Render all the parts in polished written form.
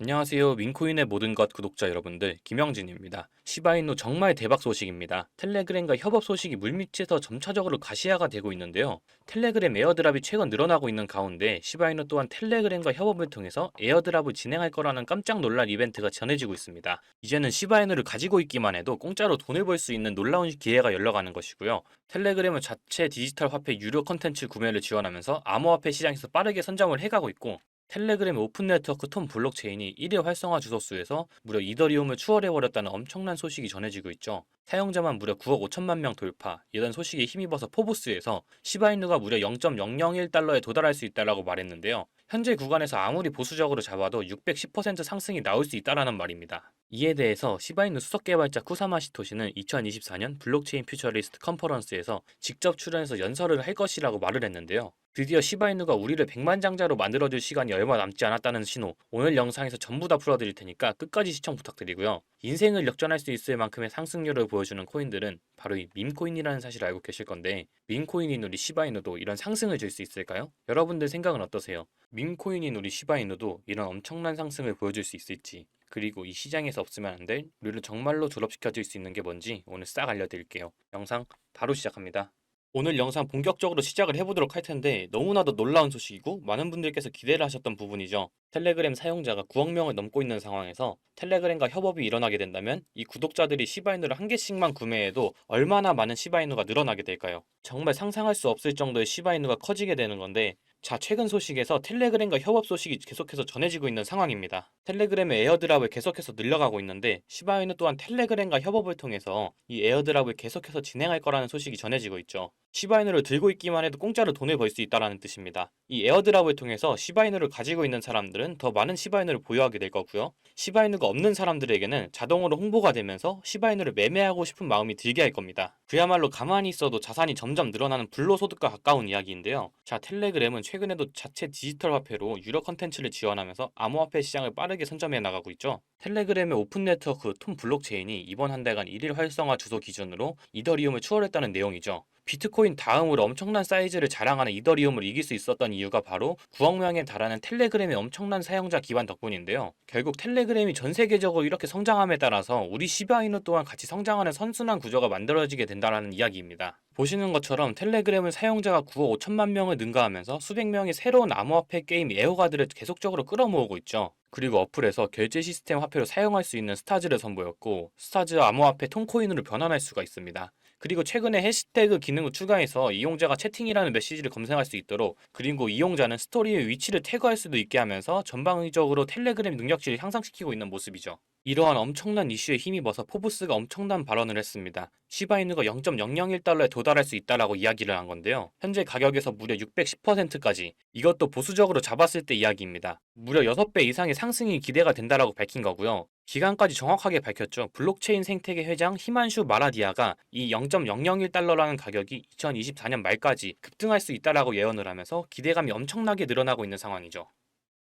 안녕하세요. 민코인의 모든 것 구독자 여러분들, 김영진입니다. 시바이누 정말 대박 소식입니다. 텔레그램과 협업 소식이 물밑에서 점차적으로 가시화가 되고 있는데요. 텔레그램 에어드랍이 최근 늘어나고 있는 가운데 시바이누 또한 텔레그램과 협업을 통해서 에어드랍을 진행할 거라는 깜짝 놀랄 이벤트가 전해지고 있습니다. 이제는 시바이누를 가지고 있기만 해도 공짜로 돈을 벌 수 있는 놀라운 기회가 열려가는 것이고요. 텔레그램은 자체 디지털 화폐 유료 컨텐츠 구매를 지원하면서 암호화폐 시장에서 빠르게 선점을 해가고 있고, 텔레그램 오픈 네트워크 톰 블록체인이 1위 활성화 주소수에서 무려 이더리움을 추월해버렸다는 엄청난 소식이 전해지고 있죠. 사용자만 무려 9억 5천만 명 돌파, 이런 소식에 힘입어서 포브스에서 시바이누가 무려 0.001달러에 도달할 수 있다라고 말했는데요. 현재 구간에서 아무리 보수적으로 잡아도 610% 상승이 나올 수 있다라는 말입니다. 이에 대해서 시바이누 수석 개발자 쿠사마 시토시는 2024년 블록체인 퓨처리스트 컨퍼런스에서 직접 출연해서 연설을 할 것이라고 말을 했는데요. 드디어 시바이누가 우리를 백만장자로 만들어줄 시간이 얼마 남지 않았다는 신호, 오늘 영상에서 전부 다 풀어드릴 테니까 끝까지 시청 부탁드리고요. 인생을 역전할 수 있을 만큼의 상승률을 보여주는 코인들은 바로 이 밈코인이라는 사실을 알고 계실 건데, 밈코인인 우리 시바이누도 이런 상승을 줄 수 있을까요? 여러분들 생각은 어떠세요? 밈코인인 우리 시바이누도 이런 엄청난 상승을 보여줄 수 있을지, 그리고 이 시장에서 없으면 안 될 우리를 정말로 졸업시켜줄 수 있는 게 뭔지 오늘 싹 알려드릴게요. 영상 바로 시작합니다. 오늘 영상 본격적으로 시작을 해보도록 할 텐데, 너무나도 놀라운 소식이고 많은 분들께서 기대를 하셨던 부분이죠. 텔레그램 사용자가 9억 명을 넘고 있는 상황에서 텔레그램과 협업이 일어나게 된다면 이 구독자들이 시바이누를 한 개씩만 구매해도 얼마나 많은 시바이누가 늘어나게 될까요? 정말 상상할 수 없을 정도의 시바이누가 커지게 되는 건데, 자, 최근 소식에서 텔레그램과 협업 소식이 계속해서 전해지고 있는 상황입니다. 텔레그램의 에어드랍을 계속해서 늘려가고 있는데, 시바이누 또한 텔레그램과 협업을 통해서 이 에어드랍을 계속해서 진행할 거라는 소식이 전해지고 있죠. 시바이누를 들고 있기만 해도 공짜로 돈을 벌 수 있다는 뜻입니다. 이 에어드랍을 통해서 시바이누를 가지고 있는 사람들은 더 많은 시바이누를 보유하게 될 거고요. 시바이누가 없는 사람들에게는 자동으로 홍보가 되면서 시바이누를 매매하고 싶은 마음이 들게 할 겁니다. 그야말로 가만히 있어도 자산이 점점 늘어나는 불로소득과 가까운 이야기인데요. 자, 텔레그램은 최근에도 자체 디지털 화폐로 유료 컨텐츠를 지원하면서 암호화폐 시장을 빠르게 선점해 나가고 있죠. 텔레그램의 오픈 네트워크 톰 블록체인이 이번 한 달간 1일 활성화 주소 기준으로 이더리움을 추월했다는 내용이죠. 비트코인 다음으로 엄청난 사이즈를 자랑하는 이더리움을 이길 수 있었던 이유가 바로 9억 명에 달하는 텔레그램의 엄청난 사용자 기반 덕분인데요. 결국 텔레그램이 전 세계적으로 이렇게 성장함에 따라서 우리 시바이누 또한 같이 성장하는 선순환 구조가 만들어지게 된다는 이야기입니다. 보시는 것처럼 텔레그램은 사용자가 9억 5천만 명을 능가하면서 수백 명의 새로운 암호화폐 게임 에어가드를 계속적으로 끌어모으고 있죠. 그리고 어플에서 결제 시스템 화폐로 사용할 수 있는 스타즈를 선보였고, 스타즈 암호화폐 톤코인으로 변환할 수가 있습니다. 그리고 최근에 해시태그 기능을 추가해서 이용자가 채팅이라는 메시지를 검색할 수 있도록, 그리고 이용자는 스토리의 위치를 태그할 수도 있게 하면서 전방위적으로 텔레그램 능력치를 향상시키고 있는 모습이죠. 이러한 엄청난 이슈에 힘입어서 포브스가 엄청난 발언을 했습니다. 시바이누가 0.001달러에 도달할 수 있다라고 이야기를 한 건데요. 현재 가격에서 무려 610%까지, 이것도 보수적으로 잡았을 때 이야기입니다. 무려 6배 이상의 상승이 기대가 된다라고 밝힌 거고요. 기간까지 정확하게 밝혔죠. 블록체인 생태계 회장 히만슈 마라디아가 이 0.001달러라는 가격이 2024년 말까지 급등할 수 있다라고 예언을 하면서 기대감이 엄청나게 늘어나고 있는 상황이죠.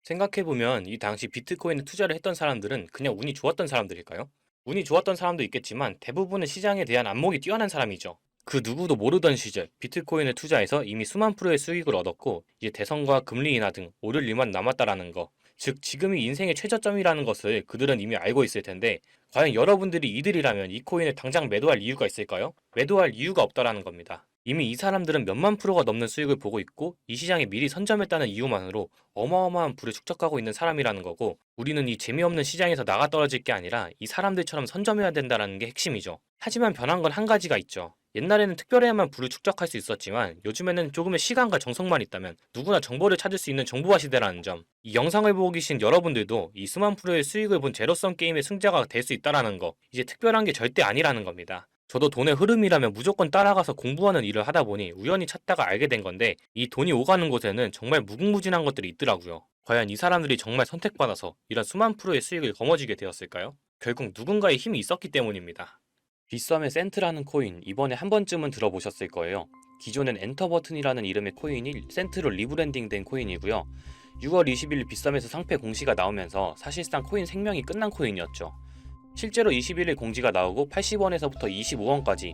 생각해보면 이 당시 비트코인에 투자를 했던 사람들은 그냥 운이 좋았던 사람들일까요? 운이 좋았던 사람도 있겠지만 대부분은 시장에 대한 안목이 뛰어난 사람이죠. 그 누구도 모르던 시절 비트코인을 투자해서 이미 수만 프로의 수익을 얻었고, 이제 대선과 금리 인하 등 오를 일만 남았다라는 거, 즉 지금이 인생의 최저점이라는 것을 그들은 이미 알고 있을 텐데, 과연 여러분들이 이들이라면 이 코인을 당장 매도할 이유가 있을까요? 매도할 이유가 없다라는 겁니다. 이미 이 사람들은 몇만 프로가 넘는 수익을 보고 있고, 이 시장에 미리 선점했다는 이유만으로 어마어마한 부를 축적하고 있는 사람이라는 거고, 우리는 이 재미없는 시장에서 나가 떨어질 게 아니라 이 사람들처럼 선점해야 된다는 게 핵심이죠. 하지만 변한 건 한 가지가 있죠. 옛날에는 특별해야만 부를 축적할 수 있었지만 요즘에는 조금의 시간과 정성만 있다면 누구나 정보를 찾을 수 있는 정보화 시대라는 점, 이 영상을 보고 계신 여러분들도 이 수만 프로의 수익을 본 제로섬 게임의 승자가 될 수 있다라는 거, 이제 특별한 게 절대 아니라는 겁니다. 저도 돈의 흐름이라면 무조건 따라가서 공부하는 일을 하다 보니 우연히 찾다가 알게 된 건데, 이 돈이 오가는 곳에는 정말 무궁무진한 것들이 있더라고요. 과연 이 사람들이 정말 선택받아서 이런 수만 프로의 수익을 거머쥐게 되었을까요? 결국 누군가의 힘이 있었기 때문입니다. 빗썸의 센트라는 코인, 이번에 한 번쯤은 들어보셨을 거예요. 기존엔 엔터 버튼이라는 이름의 코인이 센트로 리브랜딩된 코인이고요. 6월 20일 빗썸에서 상패 공시가 나오면서 사실상 코인 생명이 끝난 코인이었죠. 실제로 21일 공지가 나오고 80원에서부터 25원까지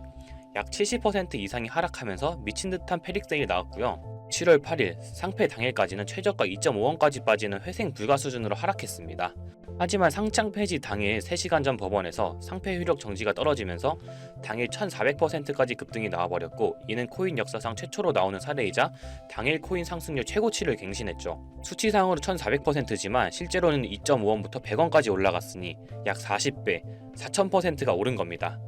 약 70% 이상이 하락하면서 미친 듯한 패닉세일이 나왔고요. 7월 8일 상패 당일까지는 최저가 2.5원까지 빠지는 회생 불가 수준으로 하락했습니다. 하지만 상장 폐지 당일 3시간 전 법원에서 상패 효력 정지가 떨어지면서 당일 1400%까지 급등이 나와버렸고, 이는 코인 역사상 최초로 나오는 사례이자 당일 코인 상승률 최고치를 갱신했죠. 수치상으로 1400%지만 실제로는 2.5원부터 100원까지 올라갔으니 약 40배, 4000%가 오른 겁니다.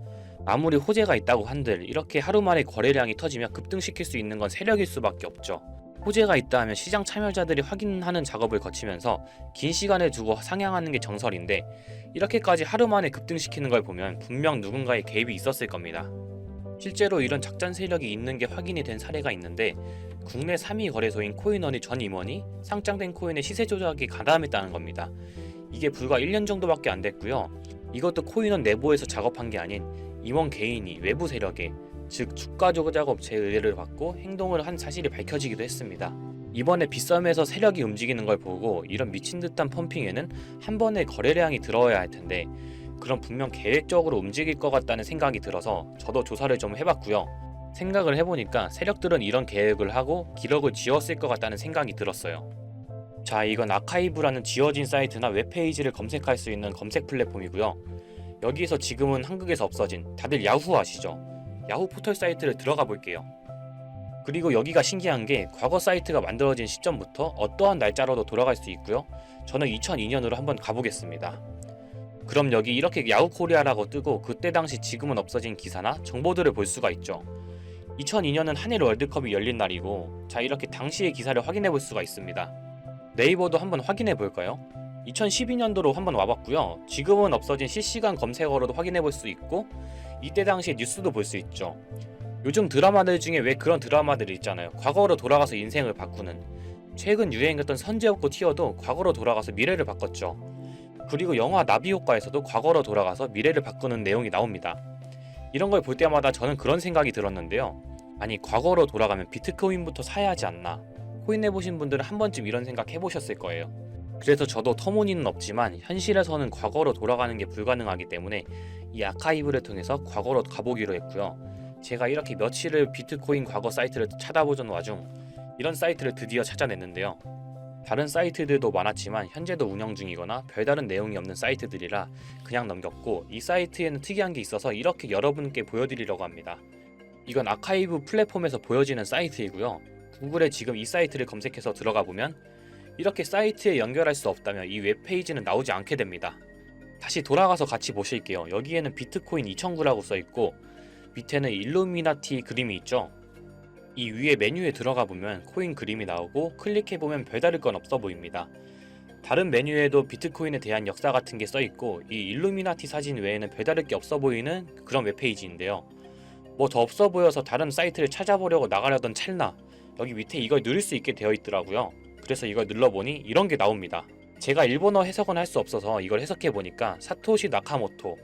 아무리 호재가 있다고 한들 이렇게 하루 만에 거래량이 터지면 급등시킬 수 있는 건 세력일 수밖에 없죠. 호재가 있다 하면 시장 참여자들이 확인하는 작업을 거치면서 긴 시간을 두고 상향하는 게 정설인데, 이렇게까지 하루 만에 급등시키는 걸 보면 분명 누군가의 개입이 있었을 겁니다. 실제로 이런 작전 세력이 있는 게 확인이 된 사례가 있는데, 국내 3위 거래소인 코인원의 전 임원이 상장된 코인의 시세 조작에 가담했다는 겁니다. 이게 불과 1년 정도밖에 안 됐고요. 이것도 코인원 내부에서 작업한 게 아닌 임원 개인이 외부 세력에, 즉 주가 조작 업체의 의뢰를 받고 행동을 한 사실이 밝혀지기도 했습니다. 이번에 빗썸에서 세력이 움직이는 걸 보고 이런 미친 듯한 펌핑에는 한 번에 거래량이 들어와야 할 텐데, 그럼 분명 계획적으로 움직일 것 같다는 생각이 들어서 저도 조사를 좀 해봤고요. 생각을 해보니까 세력들은 이런 계획을 하고 기록을 지웠을 것 같다는 생각이 들었어요. 자, 이건 아카이브라는 지워진 사이트나 웹페이지를 검색할 수 있는 검색 플랫폼이고요. 여기에서 지금은 한국에서 없어진, 다들 야후 아시죠? 야후 포털 사이트를 들어가 볼게요. 그리고 여기가 신기한 게 과거 사이트가 만들어진 시점부터 어떠한 날짜로도 돌아갈 수 있고요. 저는 2002년으로 한번 가보겠습니다. 그럼 여기 이렇게 야후 코리아라고 뜨고 그때 당시 지금은 없어진 기사나 정보들을 볼 수가 있죠. 2002년은 한일 월드컵이 열린 날이고, 자, 이렇게 당시의 기사를 확인해 볼 수가 있습니다. 네이버도 한번 확인해 볼까요? 2012년도로 한번 와봤고요. 지금은 없어진 실시간 검색어로도 확인해 볼 수 있고, 이때 당시의 뉴스도 볼 수 있죠. 요즘 드라마들 중에 왜 그런 드라마들이 있잖아요. 과거로 돌아가서 인생을 바꾸는. 최근 유행했던 선제op고 티어도 과거로 돌아가서 미래를 바꿨죠. 그리고 영화 나비효과에서도 과거로 돌아가서 미래를 바꾸는 내용이 나옵니다. 이런 걸 볼 때마다 저는 그런 생각이 들었는데요. 아니, 과거로 돌아가면 비트코인부터 사야 하지 않나. 코인 해보신 분들은 한 번쯤 이런 생각 해보셨을 거예요. 그래서 저도 터무니는 없지만 현실에서는 과거로 돌아가는 게 불가능하기 때문에 이 아카이브를 통해서 과거로 가보기로 했고요. 제가 이렇게 며칠을 비트코인 과거 사이트를 찾아보던 와중 이런 사이트를 드디어 찾아냈는데요. 다른 사이트들도 많았지만 현재도 운영 중이거나 별다른 내용이 없는 사이트들이라 그냥 넘겼고, 이 사이트에는 특이한 게 있어서 이렇게 여러분께 보여드리려고 합니다. 이건 아카이브 플랫폼에서 보여지는 사이트이고요. 구글에 지금 이 사이트를 검색해서 들어가 보면 이렇게 사이트에 연결할 수 없다면 이 웹페이지는 나오지 않게 됩니다. 다시 돌아가서 같이 보실게요. 여기에는 비트코인 2009라고 써있고 밑에는 일루미나티 그림이 있죠. 이 위에 메뉴에 들어가 보면 코인 그림이 나오고 클릭해보면 별다를 건 없어 보입니다. 다른 메뉴에도 비트코인에 대한 역사 같은 게 써있고, 이 일루미나티 사진 외에는 별다를 게 없어 보이는 그런 웹페이지인데요. 뭐 더 없어 보여서 다른 사이트를 찾아보려고 나가려던 찰나 여기 밑에 이걸 누를 수 있게 되어 있더라고요. 그래서 이걸 눌러보니 이런 게 나옵니다. 제가 일본어 해석은 할 수 없어서 이걸 해석해보니까 사토시 나카모토,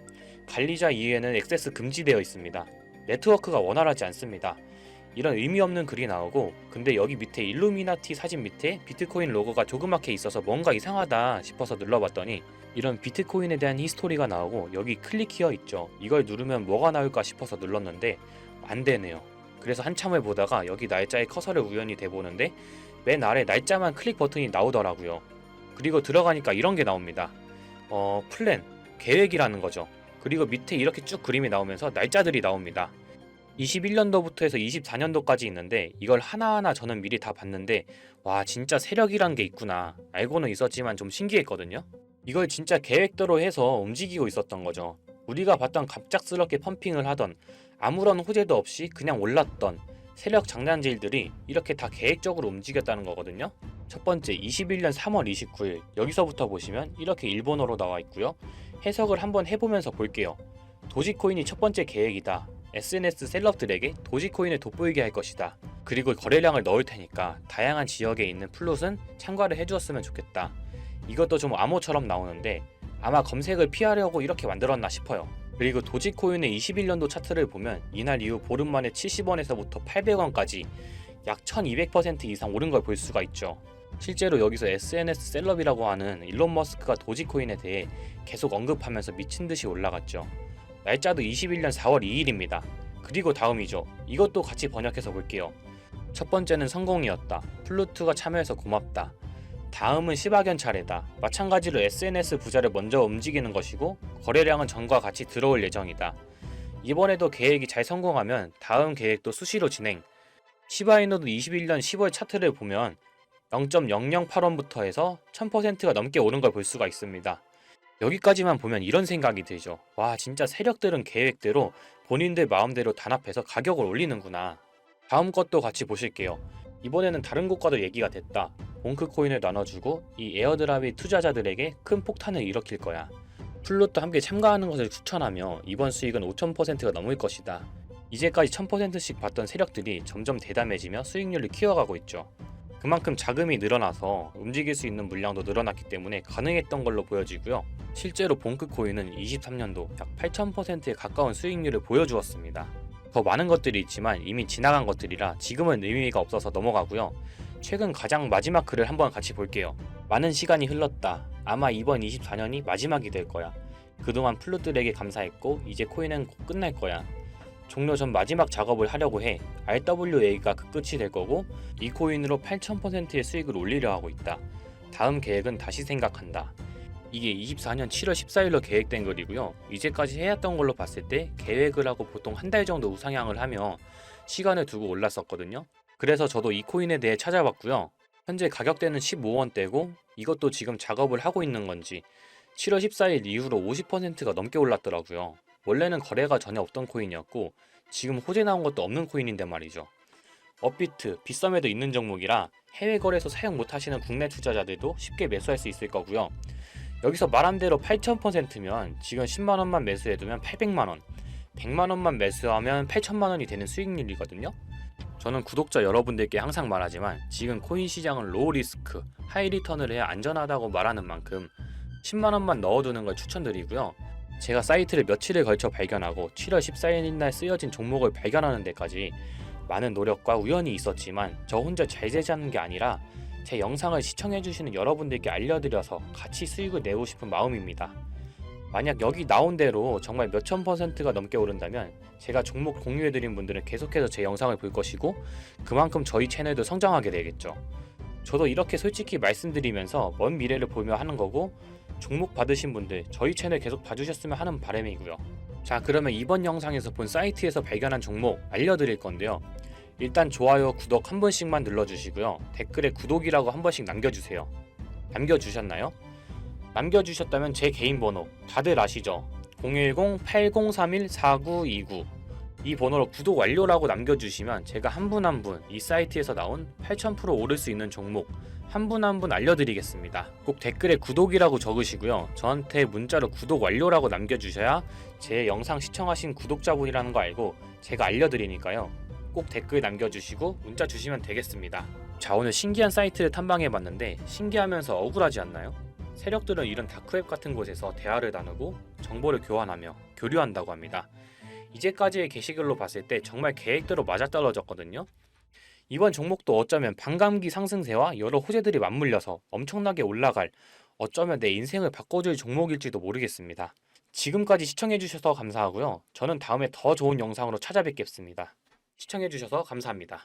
관리자 이외에는 액세스 금지되어 있습니다. 네트워크가 원활하지 않습니다. 이런 의미 없는 글이 나오고, 근데 여기 밑에 일루미나티 사진 밑에 비트코인 로고가 조그맣게 있어서 뭔가 이상하다 싶어서 눌러봤더니 이런 비트코인에 대한 히스토리가 나오고, 여기 클릭 히어 있죠. 이걸 누르면 뭐가 나올까 싶어서 눌렀는데 안 되네요. 그래서 한참을 보다가 여기 날짜에 커서를 우연히 대보는데 맨 아래 날짜만 클릭 버튼이 나오더라고요. 그리고 들어가니까 이런 게 나옵니다. 플랜, 계획이라는 거죠. 그리고 밑에 이렇게 쭉 그림이 나오면서 날짜들이 나옵니다. 21년도부터 해서 24년도까지 있는데 이걸 하나하나 저는 미리 다 봤는데, 와, 진짜 세력이란 게 있구나. 알고는 있었지만 좀 신기했거든요. 이걸 진짜 계획대로 해서 움직이고 있었던 거죠. 우리가 봤던 갑작스럽게 펌핑을 하던, 아무런 호재도 없이 그냥 올랐던 세력 장난질들이 이렇게 다 계획적으로 움직였다는 거거든요. 첫 번째, 21년 3월 29일 여기서부터 보시면 이렇게 일본어로 나와 있고요. 해석을 한번 해보면서 볼게요. 도지코인이 첫 번째 계획이다. SNS 셀럽들에게 도지코인을 돋보이게 할 것이다. 그리고 거래량을 넣을 테니까 다양한 지역에 있는 플롯은 참가를 해주었으면 좋겠다. 이것도 좀 암호처럼 나오는데 아마 검색을 피하려고 이렇게 만들었나 싶어요. 그리고 도지코인의 21년도 차트를 보면 이날 이후 보름 만에 70원에서부터 800원까지 약 1200% 이상 오른 걸 볼 수가 있죠. 실제로 여기서 SNS 셀럽이라고 하는 일론 머스크가 도지코인에 대해 계속 언급하면서 미친듯이 올라갔죠. 날짜도 21년 4월 2일입니다. 그리고 다음이죠. 이것도 같이 번역해서 볼게요. 첫 번째는 성공이었다. 플루트가 참여해서 고맙다. 다음은 시바견 차례다. 마찬가지로 SNS 부자를 먼저 움직이는 것이고 거래량은 전과 같이 들어올 예정이다. 이번에도 계획이 잘 성공하면 다음 계획도 수시로 진행. 시바이노도 21년 10월 차트를 보면 0.008원부터 해서 1000%가 넘게 오른 걸 볼 수가 있습니다. 여기까지만 보면 이런 생각이 들죠. 와, 진짜 세력들은 계획대로 본인들 마음대로 단합해서 가격을 올리는구나. 다음 것도 같이 보실게요. 이번에는 다른 곳과도 얘기가 됐다. 봉크 코인을 나눠주고 이 에어드랍이 투자자들에게 큰 폭탄을 일으킬 거야. 플롯도 함께 참가하는 것을 추천하며 이번 수익은 5000%가 넘을 것이다. 이제까지 1000%씩 받던 세력들이 점점 대담해지며 수익률을 키워가고 있죠. 그만큼 자금이 늘어나서 움직일 수 있는 물량도 늘어났기 때문에 가능했던 걸로 보여지고요. 실제로 봉크 코인은 23년도 약 8000%에 가까운 수익률을 보여주었습니다. 더 많은 것들이 있지만 이미 지나간 것들이라 지금은 의미가 없어서 넘어가고요. 최근 가장 마지막 글을 한번 같이 볼게요. 많은 시간이 흘렀다. 아마 이번 24년이 마지막이 될 거야. 그동안 플룻들에게 감사했고 이제 코인은 곧 끝날 거야. 종료 전 마지막 작업을 하려고 해. RWA가 그 끝이 될 거고 이 코인으로 8000%의 수익을 올리려 하고 있다. 다음 계획은 다시 생각한다. 이게 24년 7월 14일로 계획된 글이고요. 이제까지 해왔던 걸로 봤을 때 계획을 하고 보통 한 달 정도 우상향을 하며 시간을 두고 올랐었거든요. 그래서 저도 이 코인에 대해 찾아봤고요. 현재 가격대는 15원대고 이것도 지금 작업을 하고 있는 건지 7월 14일 이후로 50%가 넘게 올랐더라고요. 원래는 거래가 전혀 없던 코인이었고 지금 호재 나온 것도 없는 코인인데 말이죠. 업비트, 빗썸에도 있는 종목이라 해외 거래소 사용 못하시는 국내 투자자들도 쉽게 매수할 수 있을 거고요. 여기서 말한 대로 8000%면 지금 10만원만 매수해두면 800만원, 100만원만 매수하면 8천만원이 되는 수익률이거든요. 저는 구독자 여러분들께 항상 말하지만 지금 코인 시장은 로우 리스크, 하이 리턴을 해야 안전하다고 말하는 만큼 10만원만 넣어두는 걸 추천드리고요. 제가 사이트를 며칠을 걸쳐 발견하고 7월 14일 날 쓰여진 종목을 발견하는 데까지 많은 노력과 우연이 있었지만 저 혼자 잘 되자는 게 아니라 제 영상을 시청해주시는 여러분들께 알려드려서 같이 수익을 내고 싶은 마음입니다. 만약 여기 나온 대로 정말 몇천 %가 넘게 오른다면 제가 종목 공유해드린 분들은 계속해서 제 영상을 볼 것이고 그만큼 저희 채널도 성장하게 되겠죠. 저도 이렇게 솔직히 말씀드리면서 먼 미래를 보며 하는 거고 종목 받으신 분들 저희 채널 계속 봐주셨으면 하는 바람이고요. 자, 그러면 이번 영상에서 본 사이트에서 발견한 종목 알려드릴 건데요. 일단 좋아요, 구독 한 번씩만 눌러주시고요. 댓글에 구독이라고 한 번씩 남겨주세요. 남겨주셨나요? 남겨주셨다면 제 개인 번호 다들 아시죠? 010-8031-4929 이 번호로 구독 완료라고 남겨주시면 제가 한 분 한 분 이 사이트에서 나온 8000% 오를 수 있는 종목 한 분 한 분 알려드리겠습니다. 꼭 댓글에 구독이라고 적으시고요. 저한테 문자로 구독 완료라고 남겨주셔야 제 영상 시청하신 구독자분이라는 거 알고 제가 알려드리니까요. 꼭 댓글 남겨주시고 문자 주시면 되겠습니다. 자, 오늘 신기한 사이트를 탐방해봤는데 신기하면서 억울하지 않나요? 세력들은 이런 다크웹 같은 곳에서 대화를 나누고 정보를 교환하며 교류한다고 합니다. 이제까지의 게시글로 봤을 때 정말 계획대로 맞아떨어졌거든요. 이번 종목도 어쩌면 반감기 상승세와 여러 호재들이 맞물려서 엄청나게 올라갈, 어쩌면 내 인생을 바꿔줄 종목일지도 모르겠습니다. 지금까지 시청해주셔서 감사하고요. 저는 다음에 더 좋은 영상으로 찾아뵙겠습니다. 시청해주셔서 감사합니다.